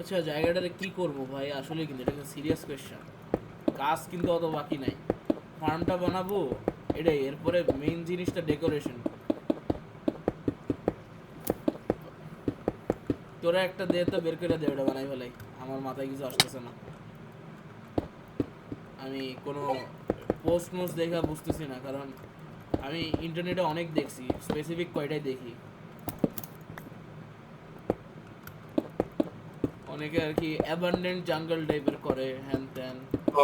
আচ্ছা, জায়গাটাতে কি করব ভাই? আসলে কিন্তু এটা একটা সিরিয়াস কোয়েশ্চেন। কাজ কিন্তু অত বাকি নাই। ফার্মটা বানাবো, এটাই। এরপরে মেইন জিনিসটা ডেকোরেশন। তোরা একটা দে তো, বের করে দে, ওটা বানাই ফেলাই। আমার মাথায় কিছু আসতেছে না। আমি কোনো পোস্ট মোস্ট দেখা বুঝতেছি না, কারণ আমি ইন্টারনেটে অনেক দেখছি, স্পেসিফিক কয়টাই দেখি। অনেকে আর কি অ্যাবান্ডেন্ট জাঙ্গল টাইপের করে, হ্যান ত্যান।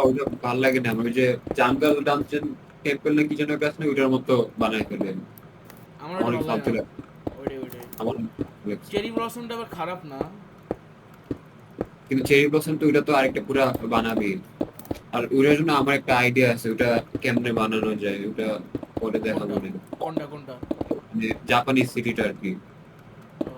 ওটা ভালো লাগে না আমার। ওই যে জাঙ্গল ডানজেন টেম্পল না কি যেন একটা আছে না, ওইটার মতো বানাই ফেলবেন। আমার এটা অনেক ভালো লাগে ফালতু না। লাগে ওইটাই ওইটাই। আমার লাগছে। চেরি ব্লসমটা আবার খারাপ না। কিন্তু চেরি ব্লসম তো ওটা তো আরেকটা পুরা বানাবি। আর ওটার জন্য আমার একটা আইডিয়া আছে, ওটা কেমনে বানানো যায় ওটা পরে দেখাবো কোনটা না। কোনটা কোনটা? মানে জাপানিজ সিটিটা আর কি। ও,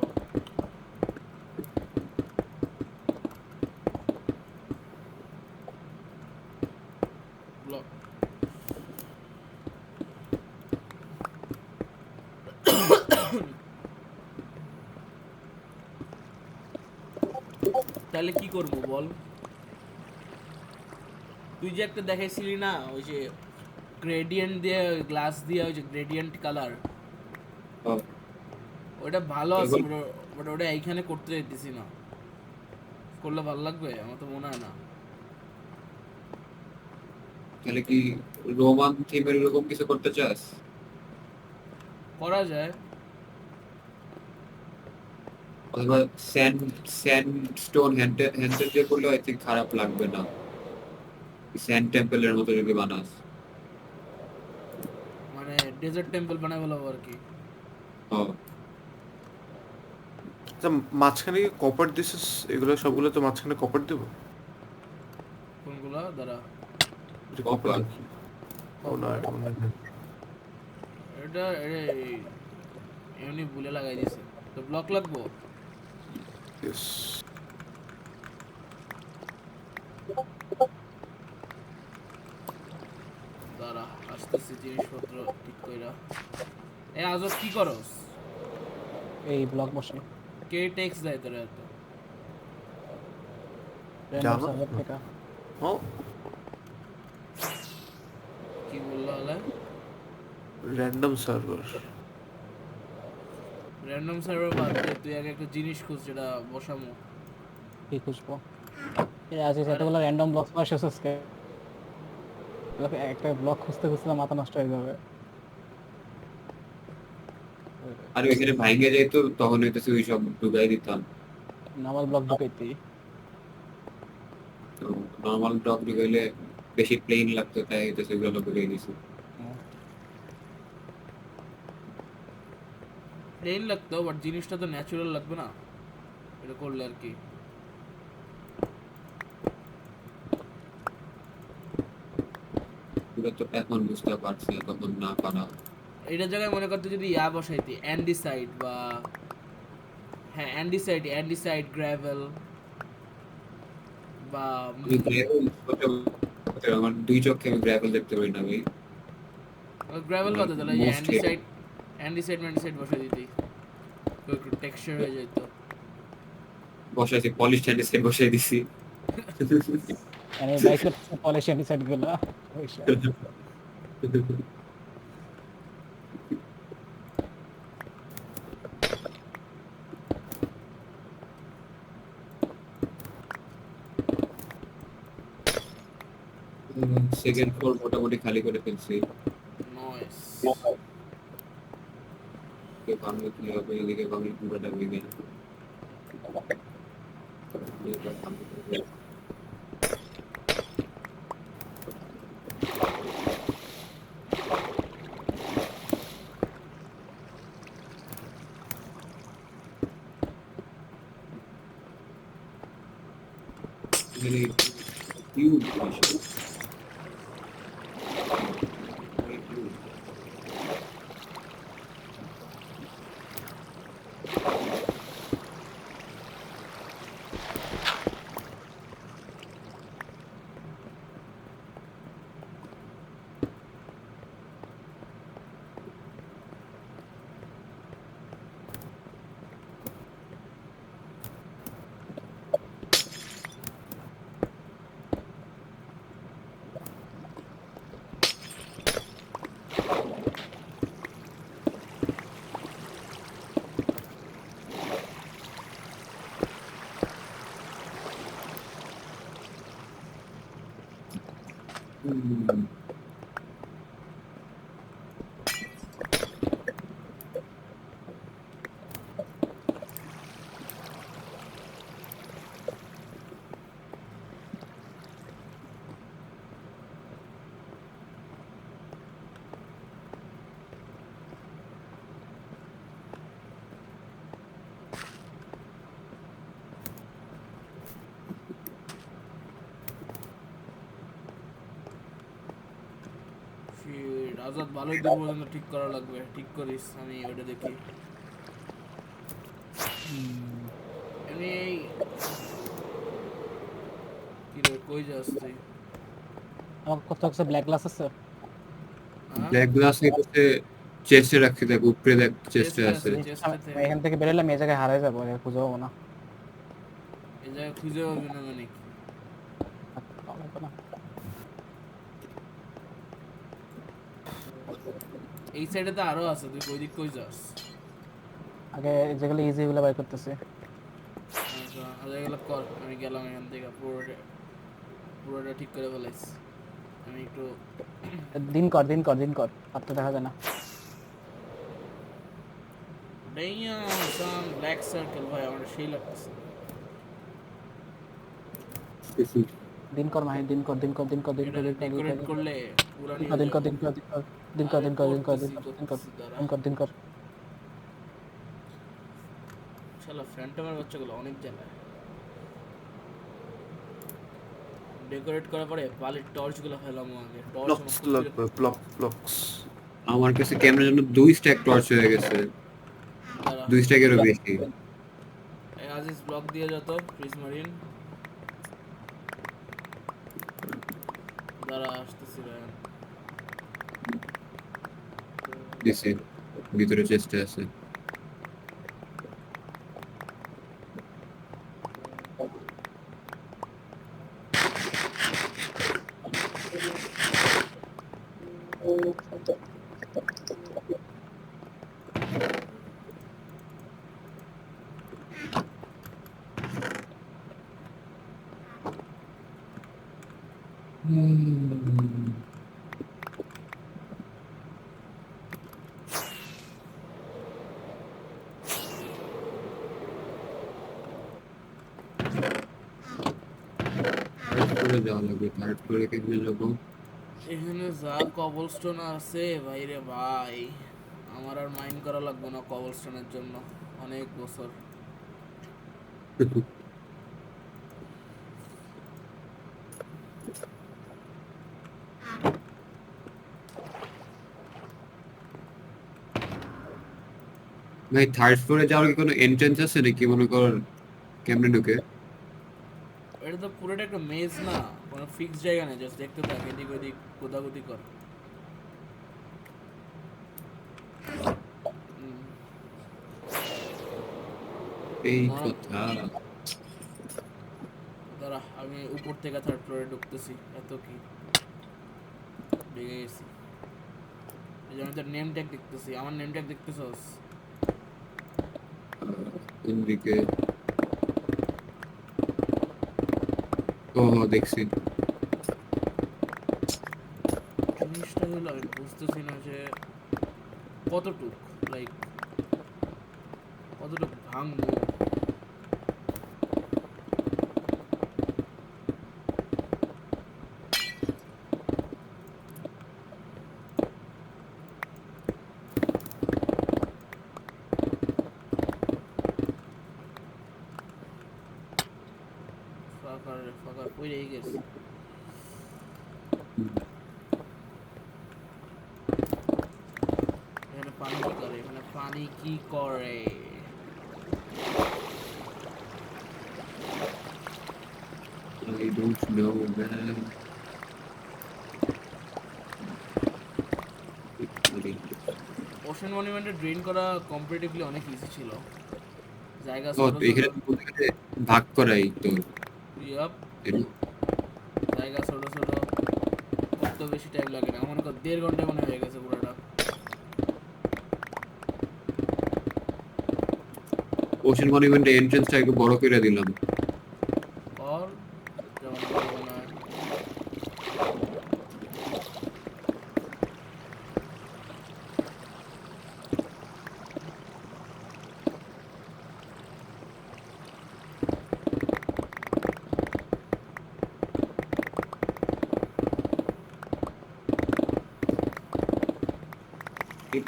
ব্লক। তাহলে কি করব বল? তুই যে একটা দেখাইছিলি না, ওই যে গ্রেডিয়েন্ট দিয়ে, গ্লাস দিয়ে, ওই যে গ্রেডিয়েন্ট কালার, ও, ওটা ভালো আছে এগুলো ব্রো। বাট ওটা এইখানে করতে দিতেছি না। করলে ভালো লাগবে? আমার তো মনে হয় না। তাহলে কি রোমান থিমের এরকম কিছু করতে চাস? করা যায়। অথবা স্যান্ড স্যান্ড স্টোন হ্যান্ডেল দিয়ে করলে আই থিঙ্ক খারাপ লাগবে না। স্যান্ড টেম্পলের মতো যদি বানাস। মানে ডেজার্ট টেম্পল বানায় বলবো আর কি। ও, আচ্ছা, মাঝখানে কি কপার দিছিস? এগুলো সবগুলো তো মাঝখানে কপার দেবো। কোনগুলা দ্বারা? এটা কপার কপার। দেখি। ও না, কপার? এটা মনে হয় না। এটা এমনি ভুলে লাগাই দিছে। তো ব্লক লাগবো। Yes. দাঁড়া, আসতেছি জিনিসপত্র ঠিক কইরা। এ আজব কি করস? এই ব্লক বসাই কে টেক্স দেয় তোরা এত? Random Java? সার্ভার থেকে। ও, কি বললো আলা? Random server. র্যান্ডম সার্ভার বাদ দে, তুই আগে একটা জিনিস খুঁজ যেটা বসামো। কি খুঁজবো? আজ আরে এতগুলো র্যান্ডম ব্লক আসে আজকে। একটা ব্লক খুঁজতে খুঁজতে তো মাথা নষ্ট হয়ে যাবে। আর এখানে ভাইঙ্গে যেত তখন হইতেছে ওই সব ডুবাই দিতাম। নর্মাল ব্লক ঢুকাইতি। তো নর্মাল ড্রপ ঢুকাইলে বেশি প্লেন লাগতো, তাই হইতেছে ওগুলো ঢুকাই দিছি। প্লেন লাগতো, বাট জিনিসটা তো ন্যাচুরাল লাগবে না এটা করলে আর কি। ওগুলো তো এখন বুঝতে পারছি না, তখন না পারা। এটার জায়গায় মনে করতে যদি বসাইতি অ্যান্ডিসাইড বা, হ্যাঁ অ্যান্ডিসাইড, অ্যান্ডিসাইড গ্র্যাভেল বা আমি গ্রাভেল আমার দুই চোখে আমি গ্রাভেল দেখতে পারি না ভাই। গ্র্যাভেল আমার কত তাহলে, যে মোস্ট অ্যান্ডিসাইড, অ্যান্ডিসাইড ম্যান্ডিসাইড বসাই দিতি, তো একটু টেক্সচার হয়ে যেত। বসাইছি, পলিশ ট্যান্ডিস বসাই দিছি। মানে বাইক করতেছে পলিশিয়ান সাইড গুলো। সেকেন্ড ফ্লোর মোটামুটি খালি করে ফেলছি। নয়েস। ভাঙলে কি হবে, এদিকে ভাঙলে পুরোটা ভেঙে হিউজ বিষয়। হুম। Shit, আজাদ ভালোই দূর পর্যন্ত ঠিক করা লাগবে, ঠিক করিস, আমি ওটা দেখি। এমনি এই কি রে, কই যাস তুই? আমার কোথাও একটা ব্ল্যাক গ্লাস আছে। হ্যাঁ, ব্ল্যাক গ্লাস এটাতে চেস্টে রাখছি, দেখ উপরে দেখ চেস্টে চেস্টে আছে। আছে, চেস্টেতে। আমি এখান থেকে বেরোলাম, এই জায়গায় হারাই যাবো, খুঁজে পাবো না। এই জায়গায় খুঁজে পাবি না মানে কি? পাবো না। এই সাইডে তো আরো আছে, তুই কই দিক কই যাস? আগে যেগুলো ইজি গুলো বাই করতেছি। আচ্ছা, আচ্ছা, এগুলো কর, আমি গেলাম এখান থেকে, পুরোটা ঠিক করে ফেলাইছি। আমি একটু দিন কর দিন কর দিন কর, আর তো দেখা যায় না। ব্ল্যাক সার্কেল ভাই, আমার সেই লাগতেছে। দিন কর মাহি, দিন কর দিন কর দিন কর দিন এটা কর দিন কর দিন ডেকোরেট কর করলে পুরানি দিন কর দিন কর দিন কর দিন কর দিন কর দিন কর দিন কর দিন কর দিন কর দিন কর। শালা ফ্যান্টমের বাচ্চাগুলো অনেক জ্বালায়। ডেকোরেট করার পরে বালির টর্চগুলো ফেলামো আগে, টর্চ ব্লকস লাগবে, ব্লকস। আমার কাছে ক্যামেরার জন্য 2 স্ট্যাক টর্চ হয়ে গেছে, 2 স্ট্যাকেরও বেশি। আজিজ ব্লক দিয়ে যত প্রিজমারিন দ্বারা আসতেছি ভাই। দিছি, ভিতরে চেস্টে আছে। থার্ড ফ্লোরে যাওয়া লাগবে, থার্ড ফ্লোরে কেমনে যাবো? এখানে যা কবলস্টোন আছে ভাইরে ভাই, আমার আর মাইন্ড করা লাগবে না কবলস্টোনের জন্য অনেক বছর। ভাই থার্ড ফ্লোরে যাওয়ার কি কোনো এন্ট্রেন্স আছে নাকি, মনে কর কেমনে ঢুকে? এটা তো পুরোটা একটা মেজ না, কোনো ফিক্স জায়গা নেই, জাস্ট দেখতে থাক, এদিক ওদিক কোদাকুদি কর। এই কথা। দাঁড়া, আমি উপর থেকে থার্ড ফ্লোরে ঢুকতেছি, এত কি ঢুকে গেছি। এই যে আমি তোর নেম ট্যাগ দেখতেছি, আমার নেম ট্যাগ দেখতেছস? এদিকে ও দেখছি। জিনিসটা হলো আমি বুঝতেছি না যে কতটুক, লাইক কতটুক ভাঙবো। ফাঁকার পড়েই গেছে। এখানে পানি কি করে, এখানে পানি কি করে? I don't know man. Ocean মনুমেন্টে ড্রেন করা কম্পারেটিভলি অনেক ইজি ছিল, জায়গা ও ছোট এখানে ছোট। তো বলতে গেলে ভাগ করাই তো। ইয়াপ, জায়গা ছোট ছোট, কত বেশি টাইম লাগে না, মনে কর 1.5 ঘন্টায় মনে হয়ে গেছে পুরোটা। ওশান মনুমেন্টের এন্ট্রান্সটা একটু বড় করে দিলাম। আর যেমন বড় মনে হয়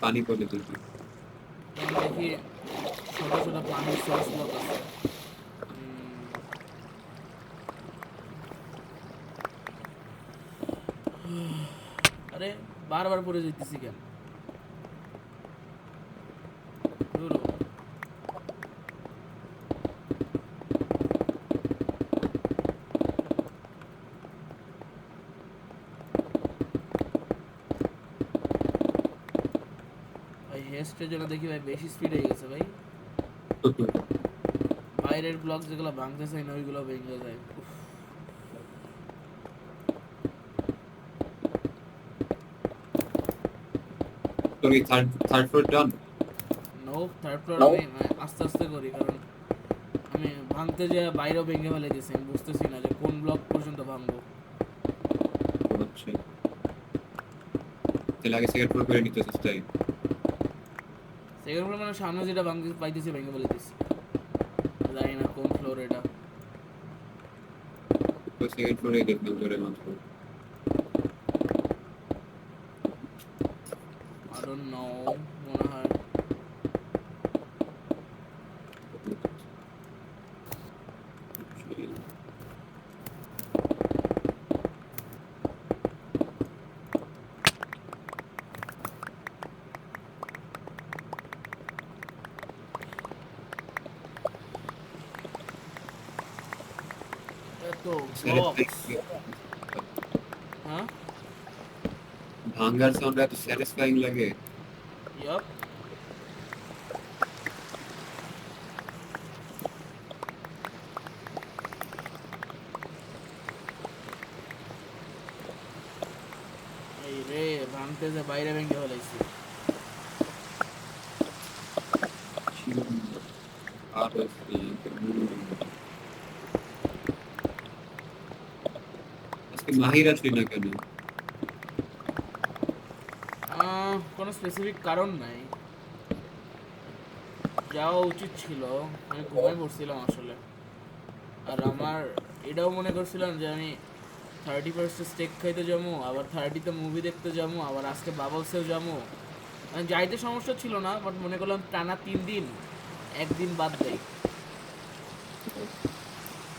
পানি পড়ে দেখি। আমি দেখি ছোট ছোট পানির সোর্স ব্লক আছে। আরে বারবার পড়ে যেতেছি কেন? ধুরো। ভাই হেস্টের জন্য দেখি ভাই বেশি স্পিড হয়ে গেছে ভাই। বাইরের ব্লক যেগুলো ভাঙতে চাই না ওইগুলো ভেঙে যায়। উফ, তোর কি থার্ড ফ্লোর ডান? নো থার্ড ফ্লোর আমি আস্তে আস্তে করি, কারণ আমি ভাঙতে যে বাইরেও ভেঙে ফেলে গেছি, আমি বুঝতেছি না যে কোন ব্লক পর্যন্ত ভাঙবো। হচ্ছে তাহলে আগে সেকেন্ড ফ্লোর করে নিতেছিস তাই? সেকেন্ড ফ্লোর মানে সামনে যেটা ভাঙতে পাইতেছি ভেঙে ফেলে দিচ্ছি, জানি না কোন ফ্লোর এটা। তো সেকেন্ড ফ্লোরে দেখলাম তোরে মাত্র। আই ডোন্ট নো, মনে হয় এত ব্লকস। হ্যাঁ ভাঙ্গার সাউন্ড এত স্যাটিসফাইং লাগে। ইয়াপ। এই রে ভাঙতে যে বাইরে ভেঙে ফেলাইছি। আর আজকে মাহির আসলি না কেন? কোনো স্পেসিফিক কারণ নাই, যাওয়া উচিত ছিল, আমি ঘুমাই পড়ছিলাম আসলে। আর আমার এটাও মনে করছিলাম যে আমি 31 স্টেক খাইতে যাবো, আবার 30তে মুভি দেখতে যাবো, আবার আজকে বাবলসেও যাবো। মানে যাইতে সমস্যা ছিল না, বাট মনে করলাম টানা 3 দিন একদিন বাদ দেয়।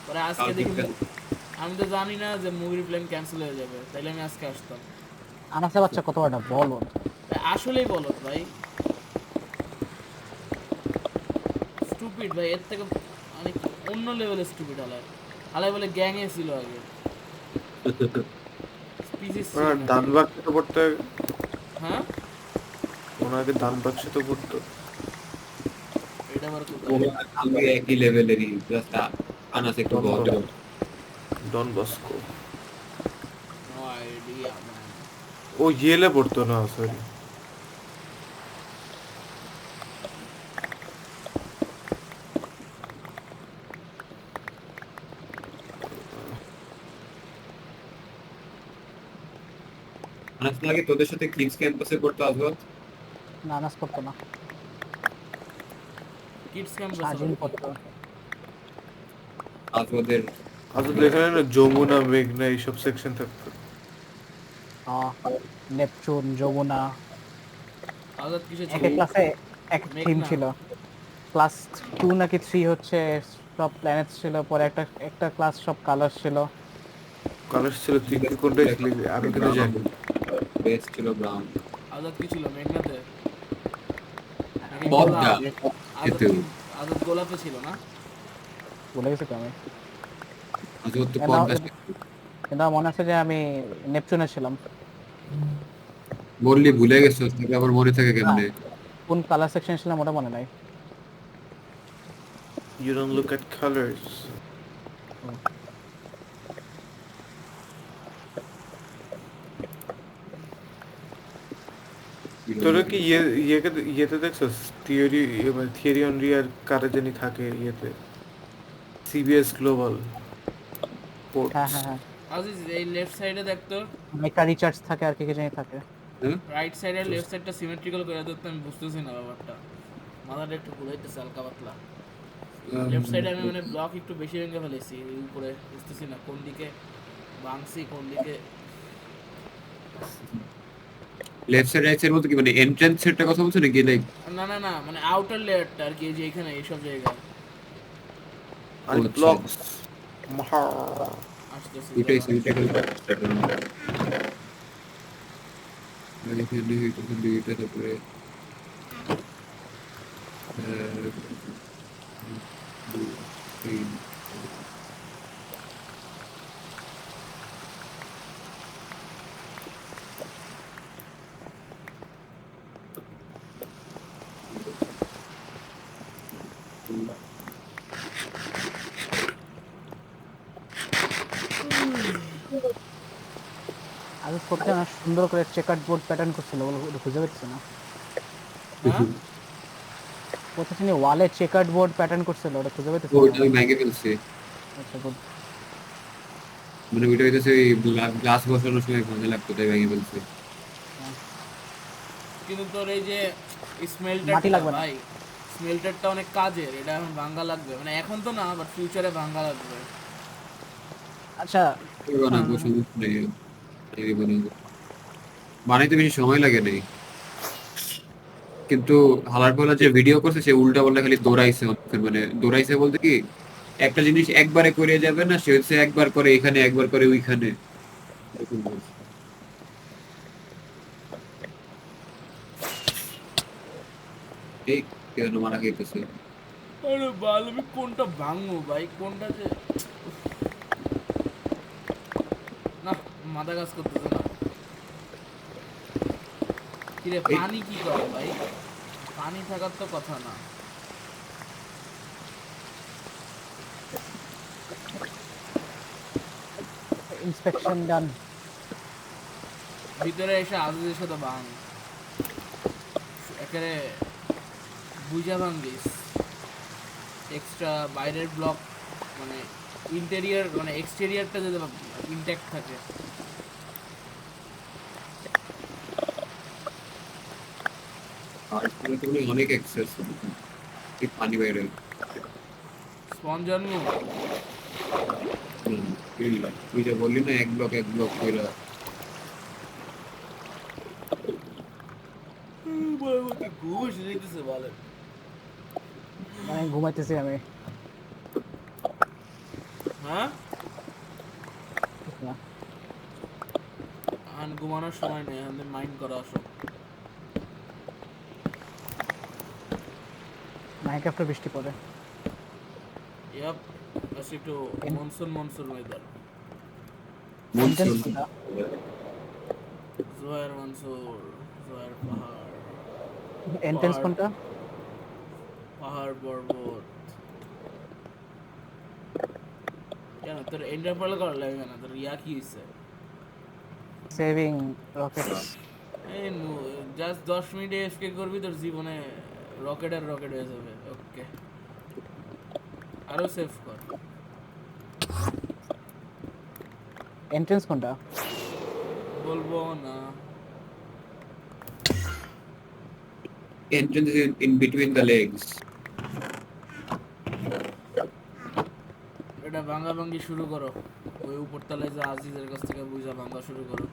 পরে আজকে দেখি আমি তো জানি না যে মুভির প্ল্যান ক্যান্সেল হয়ে যাবে, তাইলে আমি আজকে আসতাম। আনাসে বাচ্চা কত বড় বলো। তাই আসলেই বলো ভাই, স্টুপিড ভাই, এর থেকে মানে অন্য লেভেলের স্টুপিড হালায়। হালায় বলে গ্যাংয়ে ছিল আগে, স্পিসিস ছিল না। দান বাক্সে তো পড়তে হ্যাঁ ওনাকে দান বাক্সে তো পড়তো। এটা আবার ও কোথায়? আমি একই লেভেলেরই, জাস্ট আনাস একটু বড়। Don Bosco. No idea man. ও ইয়েলে পড়তো না, সরি। আনাস লাগে তোদের সাথে কিডস ক্যাম্পাসে পড়তো আজগত? না আনাস করতো না, কিডস ক্যাম্পাস সাজিন করতো। আজগদের আসলে এখানে না যমুনা, মেঘনা এইসব সেকশন থাকতো। নেপচুন, যমুনা, আজাদ কিসে এক ছিল? এক ক্লাসে এক থিম মেঘনা। ছিল। ক্লাস 2 নাকি 3 হচ্ছে সব প্ল্যানেট ছিল, পরে একটা একটা ক্লাস সব কালার ছিল। কালার ছিল, তুই কি কোনটাই ছিলি আমি কিন্তু জানি। বেস্ট ছিল ব্রাউন। আজাদ কি ছিল মেঘনাতে? নাকি বদটা গোলাপ? আজাদ এতে আজাদ গোলাপে ছিল না? ভুলে গেছি তো আমি, আজগত তো এটা- পদ্মা কিন্তু আমার মনে আছে যে আমি নেপচুনে ছিলাম। বললি ভুলে গেছো, তোকে আবার মনে থাকে কেমনে? কোন কালার সেকশন ছিলাম ওটা মনে নাই। You don't look at colors. তোরা কি ইয়েতে দেখছস থিওরি অন রিয়ার কারে জানি থাকে ইয়েতে, সিবিএস গ্লোবাল হ্যাঁ পোর্টস। হ্যাঁ হ্যাঁ, আজিজ এই লেফট সাইডে দেখতো, একটা রিচার্জ থাকে আর কি জানি থাকে। রাইট সাইডের লেফট সাইডটা সিমেট্রিক্যাল করে দেখতো, আমি বুঝতেছি না ব্যাপারটা, মাথাটা একটু ঘুরাইতেছে হালকা পাতলা। লেফট সাইডে আমি মানে ব্লক একটু বেশি ভেঙে ফেলেছি, এই উপরে বুঝতেছি না কোন দিকে ভাঙছি কোন দিকে। লেফট সাইড রাইট সাইড বলতে কি মানে এন্ট্রান্স সেটটা কথা বলছো নাকি লাইক? না না না, মানে আউটার লেয়ারটা আর কি, এই যে এখানে এইসব জায়গায় আর আচ্ছা। ব্লকস মহা আসতেছে ওইটাই দাঁড়া। সেইটা করে এখানে এখান থেকে এটা তারপরে এক, দুই, তিন, আগে করতে না সুন্দর করে চেকার্ড বোর্ড প্যাটার্ন করছিল, ওগুলো খুঁজে পাচ্ছি না। হ্যাঁ কোথায় তিনি ওয়ালে চেকার্ড বোর্ড প্যাটার্ন করছিল, ওটা খুঁজে পাচ্ছি ওইটা না। আমি ভেঙে ফেলছি। আচ্ছা গুড। মানে ওইটা হইতেছে ওই গ্লাস বসানোর সময় কাজে লাগতো তাই ভেঙে ফেলছি। কিন্তু তোর এই যে মাটি স্মেল্টারটা লাগবে না। ভাই, স্মেল্টারটা অনেক কাজের, এটা এখন ভাঙ্গা লাগবে, মানে এখন তো না বাট ফিউচারে ভাঙ্গা লাগবে। আচ্ছা বানাবো সমস্যা নেই, এই বানাবো। বানাইতে বেশি সময় লাগে নাই, কিন্তু হালার পালা যে ভিডিও করছে সে উল্টা পাল্টা খালি দৌড়াইছে অনেকক্ষণ। মানে দৌড়াইছে বলতে কি একটা জিনিস একবারে করে যাবে না, সে হচ্ছে একবার করে এখানে একবার করে ওইখানে এরকম বলছে। এই কেন মারা খেতেছে? আরে বাল, আমি কোনটা ভাঙবো ভাই, কোনটা যে না, মাথা কাজ করতেছে না। কিরে পানি কি করে ভাই, পানি থাকার তো কথা না। ইন্সপেকশন ডান। ভিতরে এসে আজিজের সাথে ভাঙ, একেবারে বুঝা ভাঙ্গিস। এক্সট্রা বাইরের ব্লক মানে ইন্টেরিয়র মানে এক্সটেরিয়রটা যদি ইনট্যাক্ট থাকে। আর তাহলে তো মনে হয় অনেক এক্সেস পানি বাইরে। স্পন জন্ম তুই যে বললি না এক ব্লক করে ঘুম এসে যেতেছে বলে। মানে ঘুমাইতেছি আমি। হ্যাঁ না, আর ঘুমানোর সময় নেই, আমাদের মাইন্ড করা আসো। মাইনক্রাফটে বৃষ্টি পড়ে। ইয়াপ, আজকে একটু মনসুন মনসুন ওয়েদার। সেন্টেন্স কোনটা? জোয়ার মনসুর, জোয়ার পাহাড়, এন্টেন্স কোনটা? পাহাড় পর্বত। কেন তোর এন্ডার পড়লে করা লাগে না, তোর ইয়া কি হয়েছে? Saving Rockets. এই জাস্ট 10 মিনিটে এফকে করবি, তোর জীবনে রকেট আর রকেট হয়ে যাবে। ওকে, আরো সেভ কর। এন্ট্রেন্স কোনটা? বলবো না। entrance is in between the legs. এটা ভাঙ্গা ভাঙ্গি শুরু করো, ওই উপরতলায় যে আজিজের কাছ থেকে বুঝা ভাঙ্গা শুরু করো।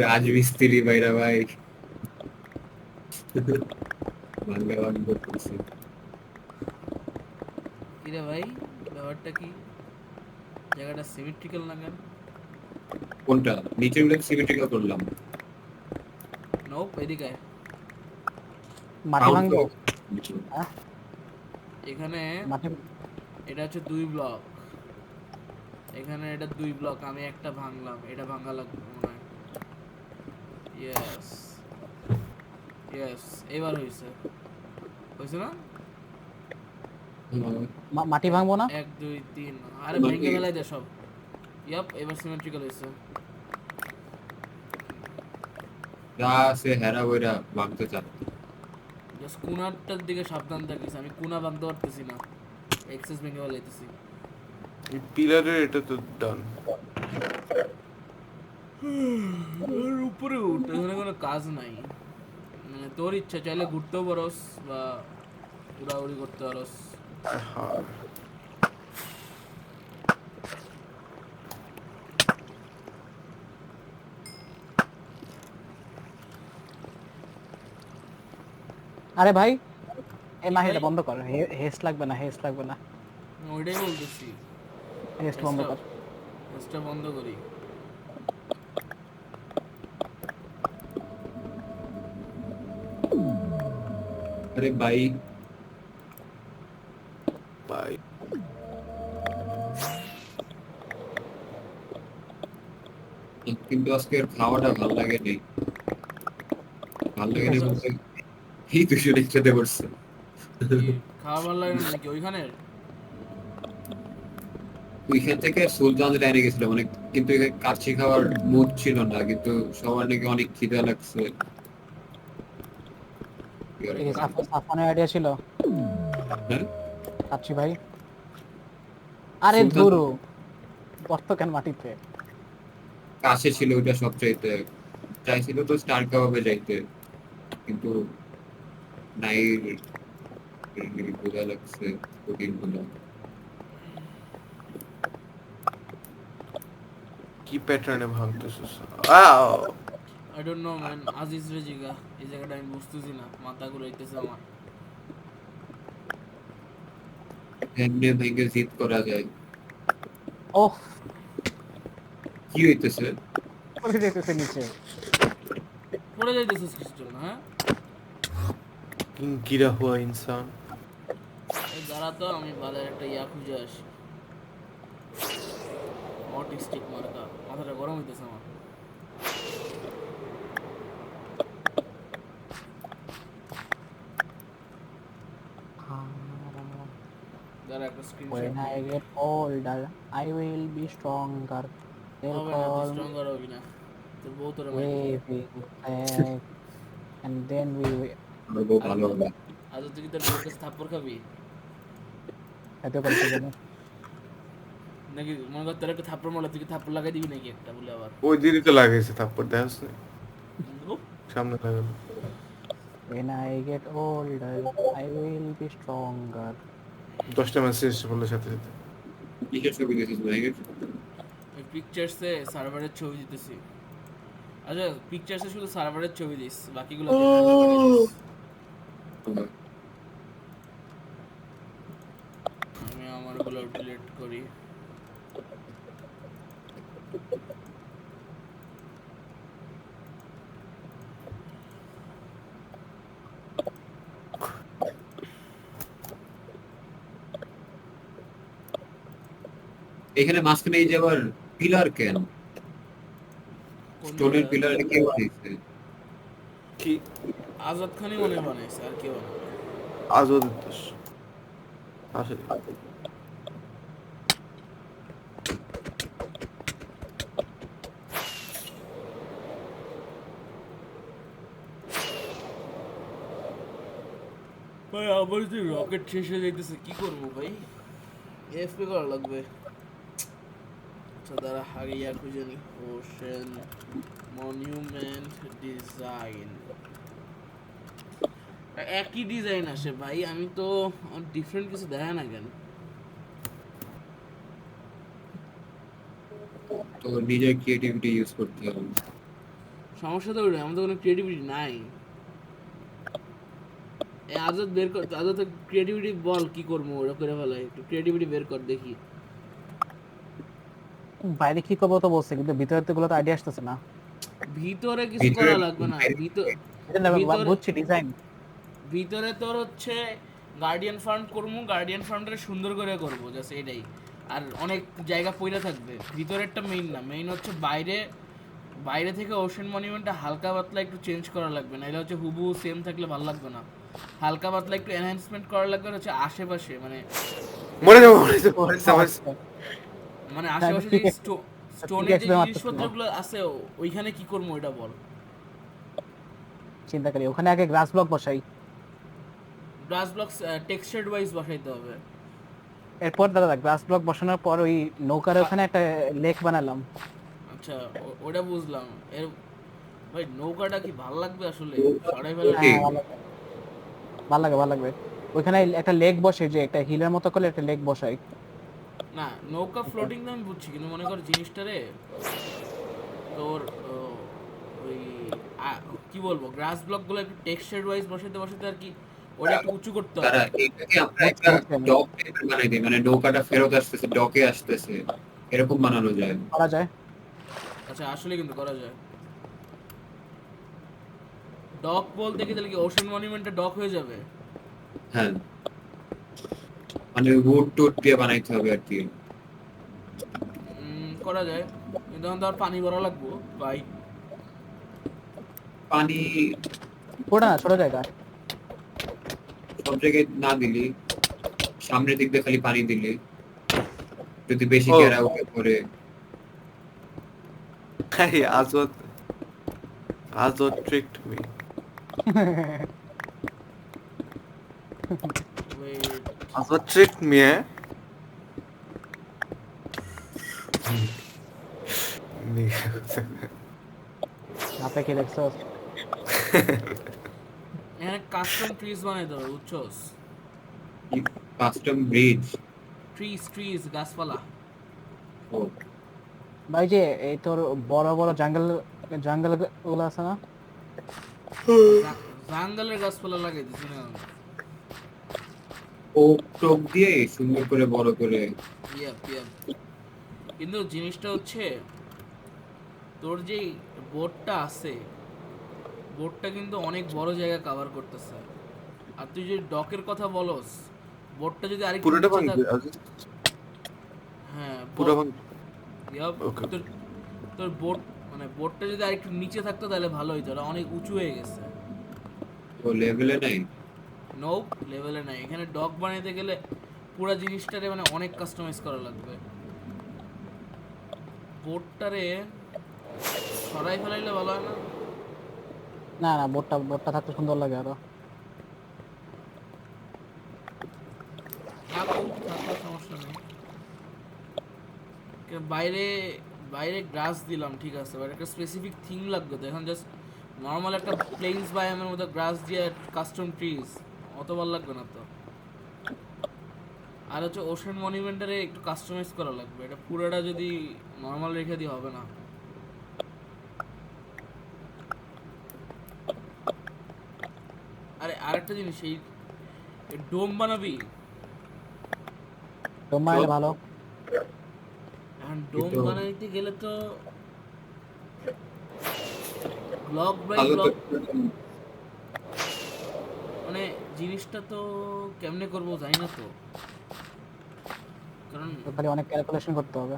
রাজমিস্ত্রি ভাইরা ভাই ভাঙ্গা ভাঙ্গা করছে। কিরে ভাই, ব্যাপারটা কি? জায়গাটা সিমেট্রিক্যাল না কেন? কোনটা? নিচের গুলো সিমেট্রিক্যাল করলাম। নোপ, এদিকে আয়। মাটি Count ভাঙবো? করো। হ্যাঁ এখানে মাটি। এটা হচ্ছে 2 ব্লক, এখানে এটা 2 ব্লক, আমি একটা ভাঙলাম, এটা ভাঙা লাগবে মনে হয়। ইয়েস ইয়েস, এবার হয়েছে, হয়েছে না? মাটি ভাঙবো না? 1 2 3, আরে মাটি- ভেঙে ফেলাই দে সব। ইয়াপ, এবার সিমেট্রিক্যাল হয়েছে। যা আছে হেরা বইরা ভাঙতে চান। জাস্ট কোনারটার দিকে সাবধান থাকিস, আমি কোনা ভাঙতে পারতেছি না, এক্সেস ভেঙে ফেলাইতেছি। পিলারের এটা তো ডান। ওর উপরে উঠতে এখানে কোনো কাজ নাই, মানে তোর ইচ্ছা, চাইলে ঘুরতেও পারস বা উড়াউড়ি করতে পারস। হ্যাঁ আরে ভাই এই কি মাহিটা ভাই? বন্ধ কর, হেস্ট লাগবে না, হেস্ট লাগবে না, ওইটাই বলতেছি, হেস্ট বন্ধ কর। হেস্টটা বন্ধ করি। আরে ভাই ভাই কিন্তু আজকের খাওয়াটা ভালো লাগে নাই। ভালো লাগে নাই বলতে এই দুজন একসাথে করছে। কি খাওয়া ভালো লাগে না নাকি ওইখানের? ওইখান থেকে সুলতানদের এনে গেছিল মানে, কিন্তু এখানে কাচ্চি খাওয়ার মুড ছিল না, কিন্তু সবার নাকি অনেক খিদা লাগছে। এই যে সাফনের আইডিয়া ছিল হ্যাঁ আচ্ছি ভাই। আরে সুলতান ধুরু বর্ত কেন মাটিতে? কাছে ছিল ওইটা সব চাইতে, চাইছিল তো স্টার কাবাবে যাইতে, কিন্তু নাই, বোঝা লাগছে প্রোটিন গুলো। কি প্যাটার্নে ভাঙতেছিস? I don't know man, Aziz রে জিগা, এই জায়গাটা আমি বুঝতেছি না, মাথা ঘুরাইতেছে আমার। এমনি ভেঙে জিত করা যায়। ওহ কি হইতেছে? পড়ে যেতেছে নিচে। পড়ে যাইতেছিস কিছুর জন্য, হ্যাঁ? গিরা হুয়া ইনসান। এই দাঁড়া তো, আমি বালের একটা ইয়া খুঁজে আসি। অটিস্টিক মার্কা, মাথাটা গরম হইতেছে আমার। দাঁড়া একটা স্ক্রিনশট When নিই। I get older, I will be stronger. They'll হবে না, তুই call me স্ট্রঙ্গার হবি না, তোর বউ তোরা মাইর দিবে। waving flag, and then we will. আমার বউ আজ ভালো হবে। আজ তুই কি তোর বউর কাছে থাপ্পড় খাবি? এত করে কি জানো? নাকি মনে কর তোর একটা থাপ্পড় মারলে তুই কি থাপ্পড় লাগাই দিবি নাকি একটা বলে আবার? ওই দিনই তো লাগাইছে থাপ্পড়, দেখছ না? উপ, সামনে লাগালো। When I get older, I will be stronger. 10টা মেসেজ বলে সাথে সাথে। কিসের ছবি দেখেছিস ভাই? ওই পিকচার্সে সার্ভারের ছবি দিতেছি। আচ্ছা পিকচার্সে শুধু সার্ভারের ছবি দিস, বাকিগুলো জেনারেল করে দিস। আমি আমারগুলো ডিলিট করি। এখানে মাঝখানে এই যে আবার পিলার কেন? কোন স্টোনের পিলার? পিলার কে বানিয়েছে? কি আজাদ খানই মনে হয় বানাইছে, আর কেউ না। আজও দিতেছ আসলে। ভাই আমার যে রকেট শেষ হয়ে যাইতেছে, কি করবো ভাই? এফপি করা লাগবে। আচ্ছা দাঁড়া আগে ইয়া খুঁজে নি, ওশেন মনিউমেন্ট ডিজাইন। একই ডিজাইন আসে ভাই, আমি তো ডিফারেন্ট কিছু দেখা না কেন? তো নিজের ক্রিয়েটিভিটি ইউজ করতে হবে। সমস্যা তো ওইটাই, আমাদের কোনো ক্রিয়েটিভিটি নাই। এই আজাদ বের কর, আজাদ ক্রিয়েটিভিটি বল, কি করবো ওরা করে ফেলায়, একটু ক্রিয়েটিভিটি বের কর দেখি। বাইরে কি করবো তো বলছে, কিন্তু ভিতরে তো গুলো তো আইডিয়া আসতেছে না। ভিতরে কিছু করা লাগবে না, এটা না, ভিতরে বুঝছি ডিজাইন। ভিতরে তোর হচ্ছে গার্ডিয়ান ফার্ম করবো, গার্ডিয়ান ফার্মটা সুন্দর করে করবো, জাস্ট এটাই। আর অনেক জায়গা পইরা থাকবে, ভিতরেরটা মেইন না, মেইন হচ্ছে বাইরে। বাইরে থেকে ওশেন মনিউমেন্টটা হালকা পাতলা একটু চেঞ্জ করা লাগবে, না এটা হচ্ছে হুবহু সেম থাকলে ভালো লাগবে না। হালকা পাতলা একটু এনহ্যান্সমেন্ট করা লাগবে, আর হচ্ছে আশেপাশে মানে মরে যাবো মরে যাবো মরে যাবো। মানে আশেপাশে যে স্টোনের যে জিনিসপত্রগুলো আছে ওইখানে কি করবো ওইটা বল। চিন্তা করি ওখানে আগে গ্রাস ব্লক বসাই, গ্লাস ব্লকস টেক্সচার ওয়াইজ বসাইতে হবে। এরপর দাদা গ্রাস ব্লক বসানোর পর ওই নৌকার ওখানে একটা লেক বানালাম। আচ্ছা ওটা বুঝলাম। এর ভাই নৌকাটা কি ভাল লাগবে আসলে? সরাই ফেলা হ্যাঁ, ভালো লাগবে ভালো লাগবে। ওইখানে একটা লেক বসে, যে একটা হিলের মতো করে একটা লেক বসাই। না, নৌকা ফ্লোটিং তো আমি বুঝছি, কিন্তু মনে কর জিনিসটা রে তোর ওই কি বলবো, গ্রাস ব্লক গুলো একটু টেক্সচার ওয়াইজ বসাইতে বসাইতে আর কি ওটা একটু উঁচু করতে হবে। তারা এইটাকে আমরা একটা ডক টাইপের বানাই দিই, মানে নৌকাটা ফেরত আসতেছে, ডকে আসতেছে, এরকম বানানো যায়। করা যায়। আচ্ছা আসলে কিন্তু করা যায়। ডক বলতে কি তাহলে কি ওশান মনিউমেন্টে ডক হয়ে যাবে? হ্যাঁ, মানে উড টুড দিয়ে বানাইতে হবে আর কি। করা যায়, কিন্তু এখন তো আর পানি ভরা লাগবো ভাই। পানি ওটা না ছোট জায়গা। সব জায়গায় না দিলি, সামনের দিক দিয়ে খালি পানি দিলি, যদি বেশি ও ঘেরা উঠে পড়ে। hey, Azot tricked me. Wait, Azot tricked me, eh? আপনি কি দেখছো? এখানে কাস্টম ট্রিজ বানাইতে হবে বুঝছস? Custom bridge. ট্রিজ গাছপালা। ও ভাই যে এই তোর বড় বড় জঙ্গল গুলো আছে না? জাঙ্গলের গাছপালা লাগাই দিছি না। ও টোপ দিয়ে সুন্দর করে বড় করে। Yup yup. কিন্তু জিনিসটা হচ্ছে তোর যে বোটটা আছে, বোটটা কিন্তু অনেক বড় জায়গা কভার করতেছে। আর তুই যদি ডকের কথা বলস, বোটটা যদি আরেকটু পুরোটা নিচে ভাঙবে থাক, Azot? হ্যাঁ পুরো ভাঙ ইয়াপ, ওকে। তোর তোর বোট মানে বোটটা যদি আরেকটু নিচে থাকতো তাহলে ভালো হইতো, ওটা অনেক উঁচু হয়ে গেছে। ও লেভেলে নাই। নোপ, লেভেলে নাই। এখানে ডক বানাইতে গেলে পুরো জিনিসটারে মানে অনেক কাস্টমাইজ করা লাগবে। বোটটারে সরাই ফেলাইলে ভালো হয় না? না না, বোটটা থাকতে সুন্দর লাগে আরো। থাকুক, থাকলে সমস্যা নেই। বাইরে বাইরে গ্রাস দিলাম ঠিক আছে, বাট একটা স্পেসিফিক থিং লাগবে তো। এখন জাস্ট নর্মাল একটা প্লেন্স বায়ামের মধ্যে গ্রাস দিয়ে কাস্টম ট্রিজ অত ভালো লাগবে না তো। আর হচ্ছে ওশান মনিউমেন্টারে একটু কাস্টমাইজ করা লাগবে, এটা পুরোটা যদি নর্মাল রেখে দিয়ে হবে না। আরে আরেকটা জিনিস, এই ডোম বানাবি? তোমার ভালো। এখন ডোম কিন্তু বানাইতে গেলে তো ব্লক বাই আলো তো ব্লক, মানে জিনিসটা তো কেমনে করবো জানি না তো। কারণ তো খালি অনেক ক্যালকুলেশন করতে হবে।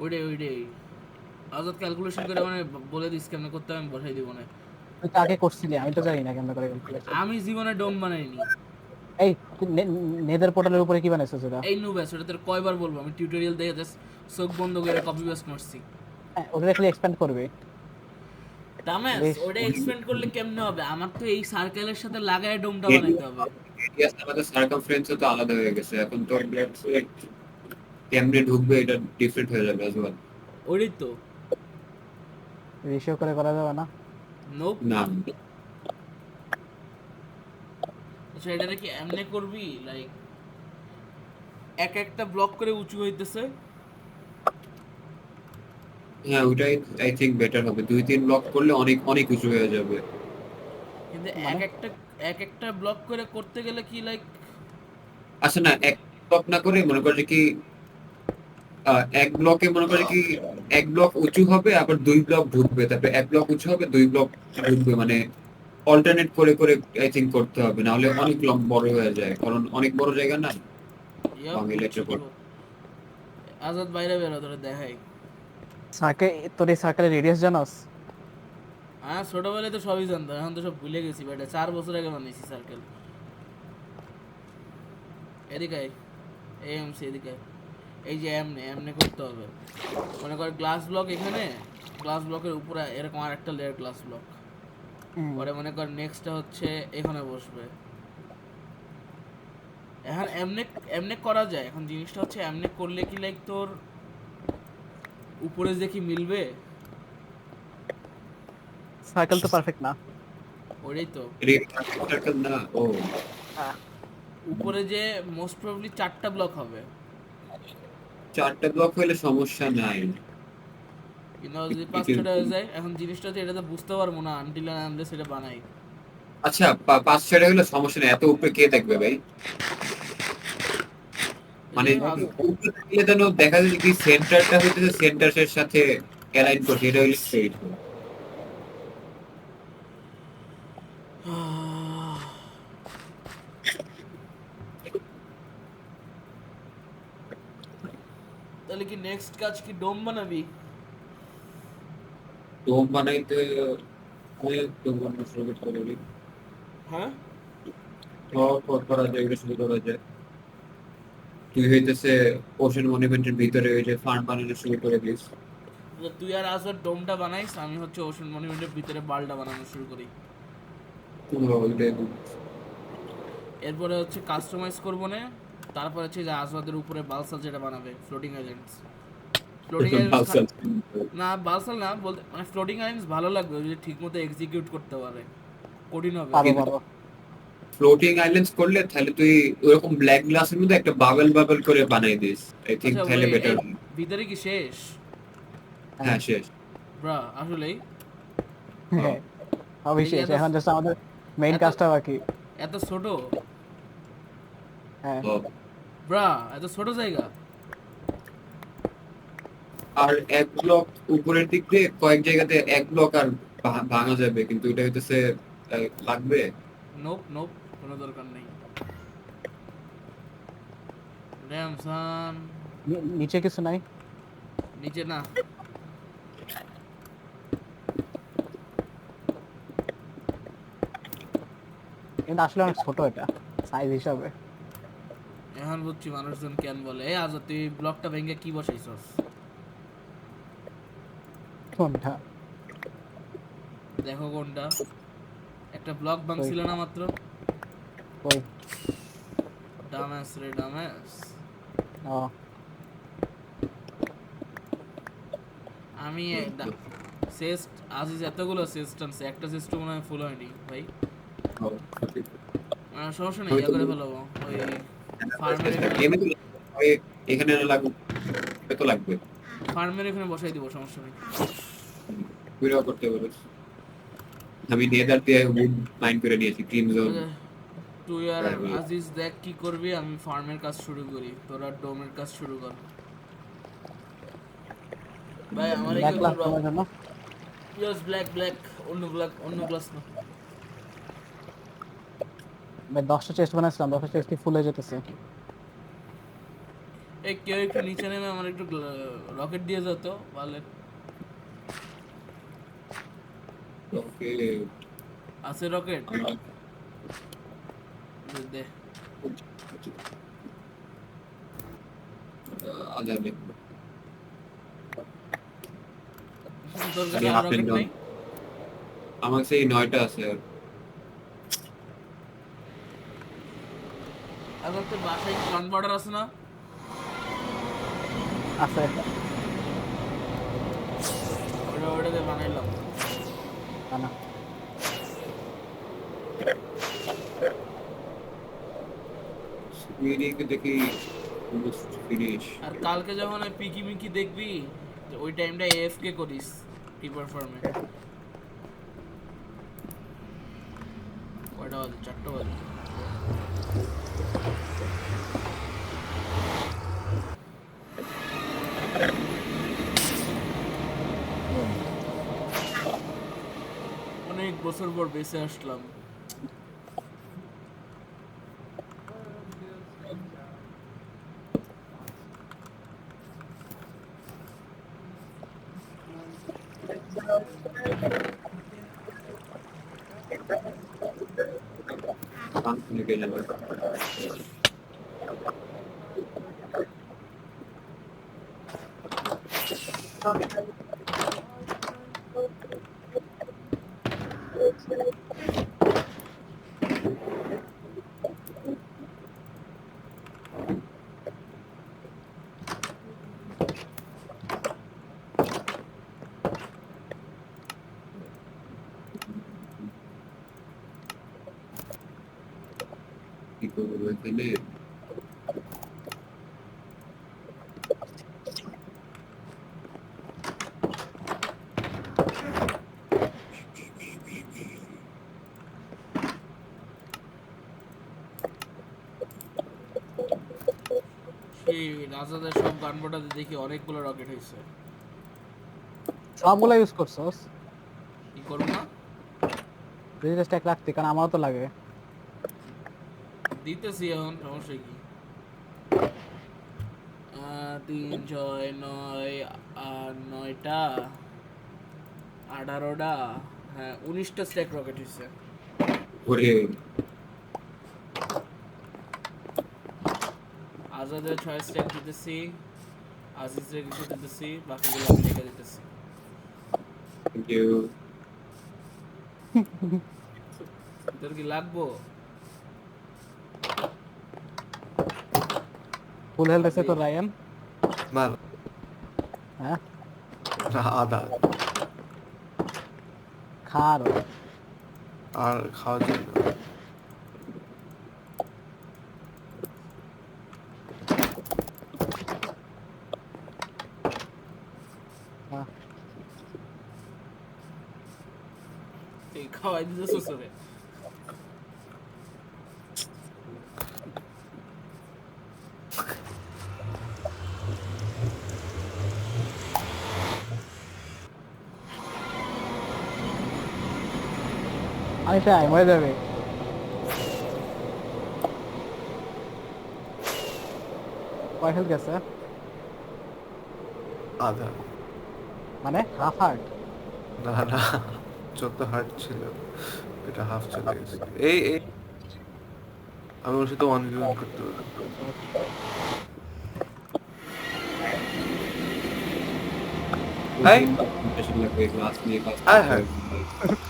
ওইটাই আজাদ ক্যালকুলেশন করে মানে বলে দিস কেমনে করতে হবে, আমি বসাই দিব না। তুই তো আগে করছিলি, আমি তো জানি না কেমন করে ক্যালকুলেশন। আমি জীবনে ডোম বানাইনি। এই নেদার পোর্টালের উপরে কি বানাইছিস এটা? এই নু ব্যাস, ওটা তোর কয়বার বলবো, আমি টিউটোরিয়াল দেখে জাস্ট চোখ বন্ধ করে কপি পেস্ট মারছি। হ্যাঁ, ওটা খালি এক্সপ্যান্ড করবে। দামেস বেশ। ওটা এক্সপেন্ড করলে কেমনে হবে? আমার তো এই সার্কেলের সাথে লাগায় ডোমটা বানাইতে হবে। রেডিয়াস আমাদের সার্কামফারেন্স তো আলাদা হয়ে গেছে, এখন তো কেমনে ঢুকবে এটা ডিফারেন্ট হয়ে যাবে আসলে। ওইটাই তো। রেশিও করে করা যাবে না? নোপ। না আচ্ছা এটা কি এমনে করবি লাইক এক একটা ব্লক করে উঁচু হইতেছে? হ্যাঁ, ওটাই আই থিঙ্ক বেটার হবে। 2-3 ব্লক করলে অনেক অনেক উঁচু হয়ে যাবে। কিন্তু মানে এক একটা ব্লক করে করতে গেলে কি লাইক আচ্ছা না, এক ব্লক না করে মনে করে কি এক ব্লকে মনে করে কি এক ব্লক উঁচু হবে, আবার 2 ব্লক ঢুকবে, তারপরে এক ব্লক উঁচু হবে, 2 ব্লক ঢুকবে, মানে অল্টারনেট করে করে আই থিঙ্ক করতে হবে, না হলে অনেক বড় হয়ে যায়, কারণ অনেক বড় জায়গা না বাংলাদেশের পর। আজাদ বাইরে বেরো তোরা দেখাই। তোর এই সার্কেলের রেডিয়াস জানাস? হ্যাঁ ছোটবেলায় তো সবই জানতাম, এখন তো সব ভুলে গেছি। বেটা 4 বছর আগে বানিয়েছি সার্কেল। এদিকে এমসি এদিকে। এই যে এমনে এমনে করতে হবে। মনে কর গ্লাস ব্লক এখানে, গ্লাস ব্লকের উপরে এরকম আরেকটা লেয়ার গ্লাস ব্লক। পরে মনে কর নেক্সটটা হচ্ছে এখানে বসবে। এখন এমনে এমনে করা যায়। এখন জিনিসটা হচ্ছে এমনে করলে কি লাইক তোর উপরে যে কি মিলবে? সার্কেল তো পারফেক্ট না। ওইটাই তো। সার্কেল না, ও উপরে যে মোস্ট প্রবাবলি 4টা ব্লক হবে, 4টা ব্লক হলে সমস্যা নাই। কিন্তু যদি 5টা হয়ে যায়, এখন জিনিসটা হচ্ছে এটা তো বুঝতে পারবো না আনটিল আমরা সেটা বানাই। আচ্ছা 5-6 হলে সমস্যা নেই, এত উপরে কে দেখবে ভাই? এই মানে যে উপরে থাকলে যেন দেখা যায় কি সেন্টারটা হইতেছে সেন্টারের সাথে অ্যালাইন করছে, এটা হইলে স্ট্রেট। তাহলে কি নেক্সট কাজ কি ডোম বানাবি? ডোম বানাইতে ডোম বানানো শুরু করতে পারি, হ্যাঁ, করা যায়, এটা শুরু করা যায়। তুই হইতেছে ওশান মনুমেন্টের ভিতরে ওই যে ফার্ম বানানো শুরু করে দিস। তো তুই আর আজর ডোমটা বানাইস, আমি হচ্ছে ওশান মনুমেন্টের ভিতরে বালটা বানানো শুরু করি। ওইটাই এরপরে হচ্ছে কাস্টমাইজ করবো না, তারপর হচ্ছে যে আজওয়াদের উপরে বালসাল যেটা বানাবে, ফ্লোটিং আইল্যান্ডস। ফ্লোটিং আইল্যান্ডস না, বালসাল না বলতে, মানে ফ্লোটিং আইল্যান্ডস ভালো লাগবে যদি ঠিক মতো এক্সিকিউট করতে পারে। কঠিন হবে। পারবো পারবো। ফ্লোটিং আইল্যান্ডস করলে তাহলে তুই ওরকম ব্ল্যাক গ্লাসের মধ্যে একটা বাবল বাবল করে বানাই দিস, আই থিংক আচ্ছা তাহলে বেটার। ভিতরে কি শেষ? হ্যাঁ শেষ। ব্রা আসলেই হ্যাঁ, অবশ্যই এখন জাস্ট আমাদের মেইন এত- কাজটা বাকি। এত ছোট? হ্যাঁ, ও, ব্রা এত ছোট জায়গা? আর এক ব্লক উপরের দিক দিয়ে কয়েক জায়গাতে এক ব্লক আর ভাঙা যাবে, কিন্তু এটা হইতেছে লাগবে। নোপ নোপ, কোনো দরকার নেই। র্যামসান নিচে কিছু নাই। নিচে না, কিন্তু আসলে অনেক ছোট এটা সাইজ হিসাবে। এখন বুঝছি মানুষজন কেন বলে এই আজ তুই ব্লকটা ভেঙে কি বসাইছস। কোনটা? দেখো কোনটা, একটা ব্লক ভাঙছিল না মাত্র। ওই ডামাস রে ডামাস। ও আমি সেস্ট আজিজ এতগুলো সেস্ট আনছে, একটা সেস্ট মনে হয় ফুল হয়নি ভাই। ও, সঠিক। সমস্যা নেই, ইয়া করে ফেলাবো ওই ফার্মের এখানে, এমনি এখানে লাগবে, তো লাগবে, ফার্মের এখানে বসাই দিব, সমস্যা নেই। পুরো করতে পারবে। আমি নেদার দিয়ে উড মাইন্ড করে নিয়েছি ক্রিম জোন। তুই আর আজিজ দেখ কি করবি, আমি ফার্মের কাজ শুরু করি, তোরা ডোমের কাজ শুরু কর। ভাই আমার ব্ল্যাক ক্লাস তোমার জন্য। ইয়েস ব্ল্যাক ব্ল্যাক, অন্য ক্লাস না। ভাই 10টা চেস্ট বানাইছিলাম, 10টা চেস্ট ফুল হয়ে যেতেছে। এই কেউ একটু নিচে নেমে আমার একটু রকেট দিয়ে যেত ভালো। ওকে, আছে রকেট? দে আজাবে। তোর কাছে আর রকেট নাই? আমার সেই 9টা আছে। এখন তোর বাসায় কনভার্টার আছে না? আছে ওটা দিয়ে বানাইলাম। না স্পিরিকে দেখি ফিনিশ। আর কালকে যখন ওই পিকি মিকি দেখবি, ওই টাইমটা এএফকে করিস টিপার ফার্মে। কয়টা বাজে? 4টা বাজে। অনেক বছর পর বেঁচে আসলাম। কাম থেকে যাবে। কি করবো এখানে? এই রাজাদের সব গান বাটাতে দেখি অনেকগুলো রকেট হয়েছে। সবগুলো ইউজ করছোস? কি করবো না? ডিজিটাল স্ট্যাক রাখতে, কারণ আমারও তো লাগে। দিতেছি এখন, সমস্যা কি? 3 6 9 আর 9টা 18টা, হ্যাঁ 19টা স্ট্যাক রকেট হয়েছে। ওরে আজাদের 6 স্ট্যাক দিতেছি, আজিজের কিছু দিতেছি, বাকিগুলো আমি রেখে দিতেছি। Thank you. তোর কি লাগবো? ফুল হেলথ আছে তো রায়ান? না হ্যাঁ, না, আদা। খা আরো। আর খাওয়ার জন্য খা। এই খাওয়াই দিতেছিস রে। আমি প্রায় মরে যাবে। কয় হেলথ গেছে? আদা। মানে হাফ হার্ট? না না, 14 হার্ট ছিল, এটা হাফ চলে গেছে। এই এই আমি ওর সাথে 1v1 করতে পারবো। এই! Presentation লাগবে, ক্লাস নিয়ে কাজ হ্যাঁ, করতে হ্যাঁ। হবে।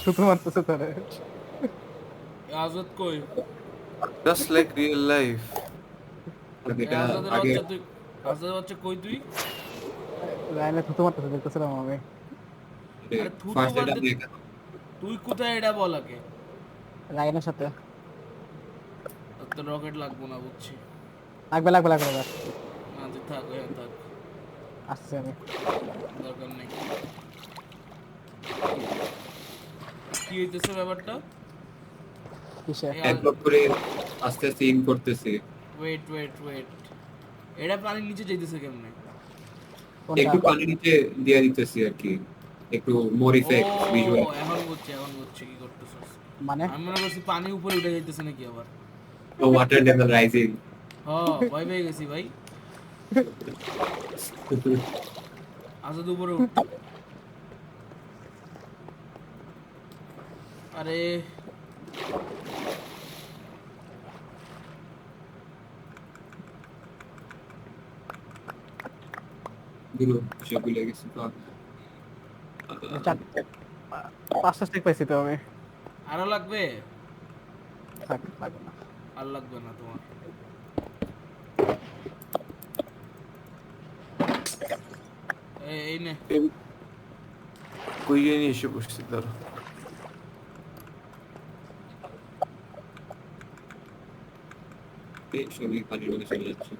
শুধু মারতেছে তোরে। আজাদ কই? Just like real life. আর এই এটা আজাদের আগে বাচ্চা তুই, আজাদের বাচ্চা কই তুই? রায়ানে থুতু মারতেছে দেখতেছিলাম আমি। আরে থুতু ফার্স্ট এটা বাদ দে, নিয়ে তুই কোথায় এটা বল আগে। রায়ানের সাথে। তোর রকেট লাগবো না বুঝছি। লাগবে লাগবে লাগবে লাগবে। না তুই থাক, হ্যাঁ থাক, আসছি আমি। দরকার নেই। কি হইতেছে ব্যাপারটা? কিসে? এক ব্লক করে আস্তে আস্তে ইন করতেছি। ওয়েট ওয়েট ওয়েট, এটা পানির নিচে যাইতেছে কেমনে? কোনটা? একটু পানি নিচে দিয়ে দিতেছি আর কি, একটু মোর ও ইফেক্ট ভিজুয়াল। এখন বুঝছি কি করতেছস। মানে আমি মনে করছি পানি উপরে উঠে যাইতেছে নাকি আবার। Water level rising. ভয় পেয়ে গেছি ভাই। আজাদ উপরে উঠ। আরে গুলো সে ভুলে গেছি তো। পাঁচটা স্টেক পাইছি তো আমি। আরো লাগবে? থাক, লাগবে না। আর লাগবে না তোমার। এই নে। কই নিয়ে এসে বসছি, ধরো। এই সবই পানির মধ্যে চলে যাচ্ছে।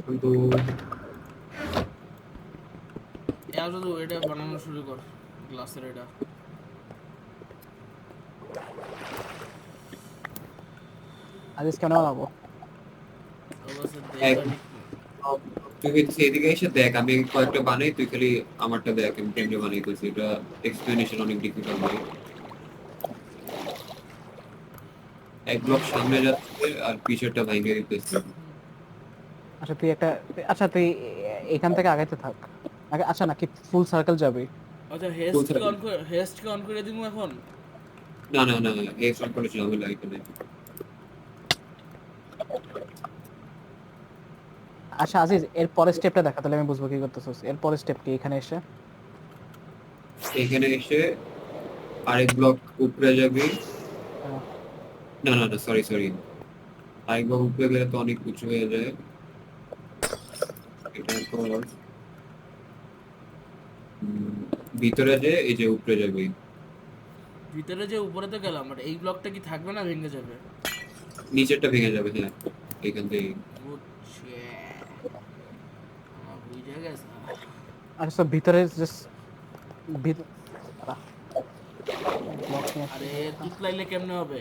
কিন্তু আজাদ এটা বানানো শুরু কর, গ্লাসের এটা। আজ কেন বানাবো? অবশ্য এক দেখা তুই হচ্ছে এদিকে এসে দেখ, আমি কয়েকটা বানাই, তুই খালি আমারটা দেখ আমি কেমনে বানাই করছি। এটা এক্সপ্লেনেশন অনেক ডিফিকাল্ট হয়। এক ব্লক সামনে যাচ্ছে আর পিছরটা ভেঙে দিতেছে। আচ্ছা তুই একটা, আচ্ছা তুই এখান থেকে আগাইতে থাক আগে। আচ্ছা নাকি ফুল সার্কেল যাবে? আচ্ছা কোথায়? হেস্টকে অন করে দিমু এখন। না না না, এই সব করে ঝামেলা এখানে। আচ্ছা আজিজ, এর পরের স্টেপটা দেখা, তাহলে আমি বুঝবো কি করতেছিস। এর পরের স্টেপ কি? এখানে এসে এখানে এসে আরেক ব্লক উপরে যাবি। আহ, না না না, সরি সরি, আরেক ব্লক উপরে গেলে তো অনেক উঁচু হয়ে যায়। এটা পর ভিতরে যে এই যে উপরে যাবি। ভিতরে যে উপরে তো গেলাম, বাট এই ব্লকটা কি থাকবে না ভেঙে যাবে? নিচেরটা ভেঙে যাবে, হ্যাঁ এখান থেকে। বুঝছে, আমার বুঝে গেছে। আচ্ছা ভিতরে জাস্ট ব্লক নিয়ে আরে তুতলাইলে কেমনে হবে?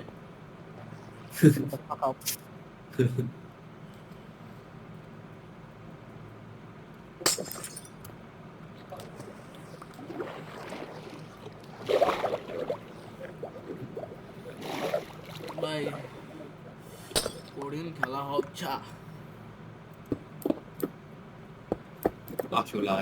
ফাঁকাও। ভাই কোডিন খেলা হচ্ছে। আসলে